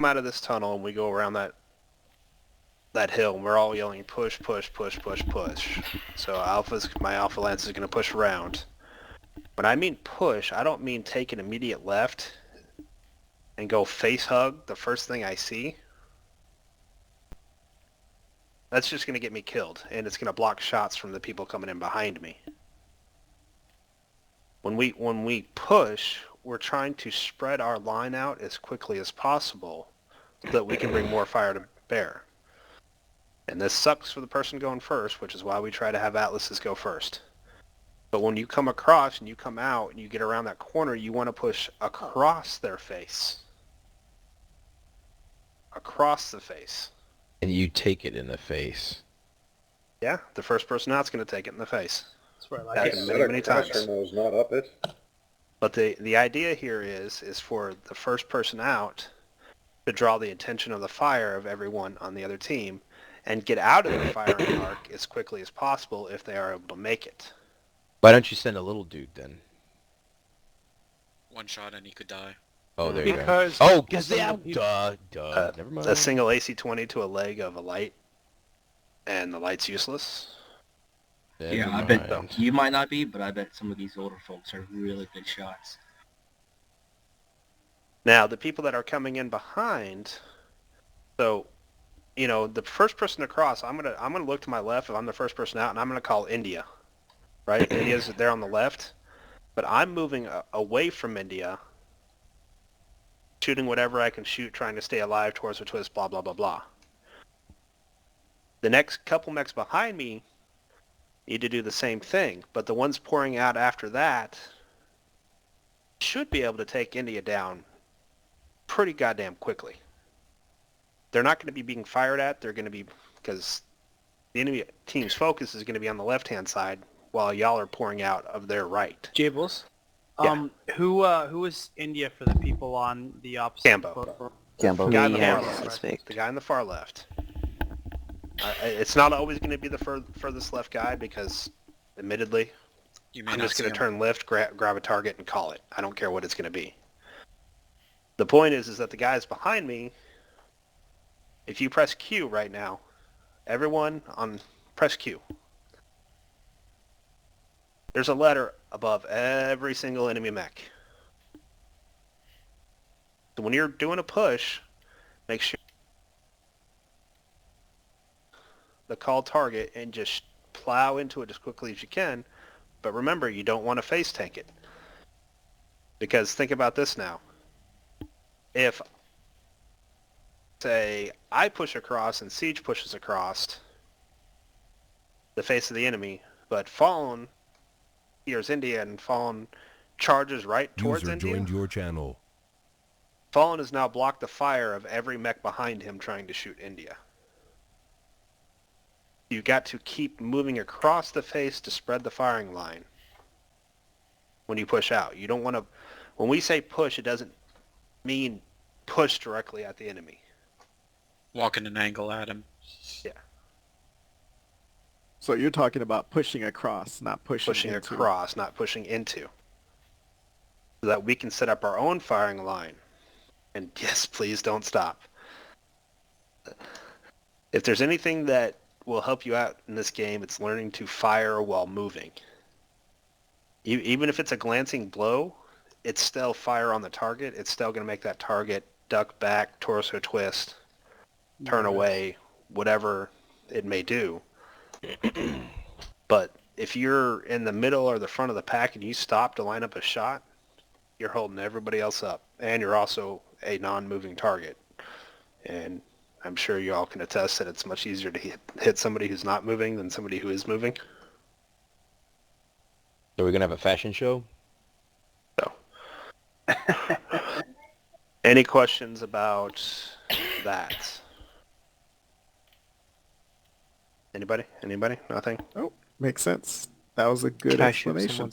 come out of this tunnel and we go around that hill, and we're all yelling push, push, push, push, push. So my Alpha Lance is going to push around. When I mean push, I don't mean take an immediate left and go face hug the first thing I see. That's just going to get me killed, and it's going to block shots from the people coming in behind me. When we push, we're trying to spread our line out as quickly as possible so that we can bring more fire to bear. And this sucks for the person going first, which is why we try to have Atlases go first. But when you come across and you come out and you get around that corner, you want to push across their face. Across the face. And you take it in the face. Yeah, the first person out's going to take it in the face. That's where I like it. Many times. Her nose, not up it. But the idea here is for the first person out to draw the attention of the fire of everyone on the other team and get out of the firing arc as quickly as possible if they are able to make it. Why don't you send a little dude then? One shot and he could die. Oh, there you Because go. Oh, because never mind. A single AC-20 to a leg of a light, and the light's useless. Yeah, I bet you might not be, but I bet some of these older folks are really good shots. Now, the people that are coming in behind, so, you know, the first person across, I'm gonna look to my left if I'm the first person out, and I'm gonna call India, right? India's there on the left, but I'm moving away from India, shooting whatever I can shoot, trying to stay alive towards the twist, blah, blah, blah, blah. The next couple mechs behind me need to do the same thing, but the ones pouring out after that should be able to take India down pretty goddamn quickly. They're not going to be being fired at. They're going to be, because the enemy team's focus is going to be on the left-hand side while y'all are pouring out of their right. Jables. Yeah. Who is India for the people on the opposite? Cambo. Cambo. The guy on the Yeah, far left. suspect. The guy on the far left. It's not always going to be the furthest left guy because, admittedly, You may I'm not just going see to him. turn left, grab a target, and call it. I don't care what it's going to be. The point is that the guys behind me, if you press Q right now, everyone press Q. There's a letter above every single enemy mech. So when you're doing a push, make sure the call target and just plow into it as quickly as you can. But remember, you don't want to face tank it. Because think about this now. If, say, I push across and Siege pushes across the face of the enemy, but Fallen hears India and Fallen charges right towards User India, joined your channel. Fallen has now blocked the fire of every mech behind him trying to shoot India. You got to keep moving across the face to spread the firing line when you push out. You don't want to... When we say push, it doesn't mean push directly at the enemy. Walk in an angle at him. Yeah. So you're talking about pushing across, not pushing Pushing into. across, not pushing into. So that we can set up our own firing line. And yes, please don't stop. If there's anything that will help you out in this game, it's learning to fire while moving. Even if it's a glancing blow, it's still fire on the target. It's still going to make that target duck back, torso twist, turn away, whatever it may do. But if you're in the middle or the front of the pack and you stop to line up a shot, you're holding everybody else up. And you're also a non-moving target. And I'm sure you all can attest that it's much easier to hit somebody who's not moving than somebody who is moving. So we're going to have a fashion show? So, any questions about that? Anybody? Nothing? Oh, makes sense. That was a good Can I shoot explanation. someone?